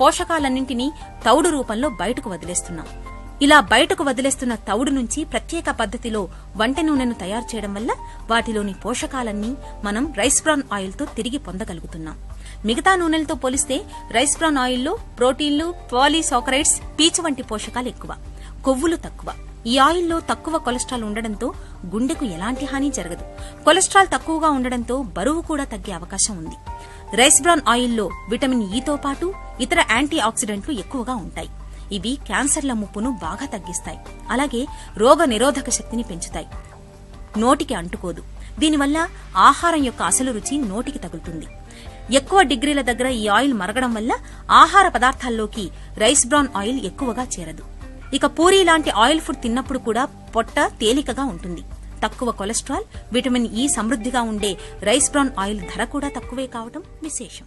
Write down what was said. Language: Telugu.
పోషకాలన్నింటినీ తౌడు రూపంలో బయటకు వదిలేస్తున్నాం. ఇలా బయటకు వదిలేస్తున్న తౌడు నుంచి ప్రత్యేక పద్ధతిలో వంట నూనెను తయారు చేయడం వల్ల వాటిలోని పోషకాలన్నీ మనం రైస్ బ్రాన్ ఆయిల్ తో తిరిగి పొందగలుగుతున్నాం. మిగతా నూనెలతో పోలిస్తే రైస్ బ్రాన్ ఆయిల్లో ప్రోటీన్లు, పాలీసాకరైడ్స్, పీచు వంటి పోషకాలు ఎక్కువ, కొవ్వులు తక్కువ. ఈ ఆయిల్లో తక్కువ కొలెస్ట్రాల్ ఉండడంతో గుండెకు ఎలాంటి హాని జరగదు. కొలెస్ట్రాల్ తక్కువగా ఉండడంతో బరువు కూడా తగ్గే అవకాశం ఉంది. రైస్ బ్రాన్ ఆయిల్లో విటమిన్ ఈతో పాటు ఇతర యాంటీ ఆక్సిడెంట్లు ఎక్కువగా ఉంటాయి. ఇవి క్యాన్సర్ల ముప్పును బాగా తగ్గిస్తాయి. అలాగే రోగ నిరోధక శక్తిని పెంచుతాయి. నోటికి అంటుకోదు. దీనివల్ల ఆహారం యొక్క అసలు రుచి నోటికి తగులుతుంది. ఎక్కువ డిగ్రీల దగ్గర ఈ ఆయిల్ మరగడం వల్ల ఆహార పదార్థాల్లోకి రైస్ బ్రాన్ ఆయిల్ ఎక్కువగా చేరదు. ఇక పూరీ లాంటి ఆయిల్ ఫుడ్ తిన్నప్పుడు కూడా పొట్ట తేలికగా ఉంటుంది. తక్కువ కొలెస్ట్రాల్, విటమిన్ ఈ సమృద్ధిగా ఉండే రైస్ బ్రాన్ ఆయిల్ ధర కూడా తక్కువే కావడం విశేషం.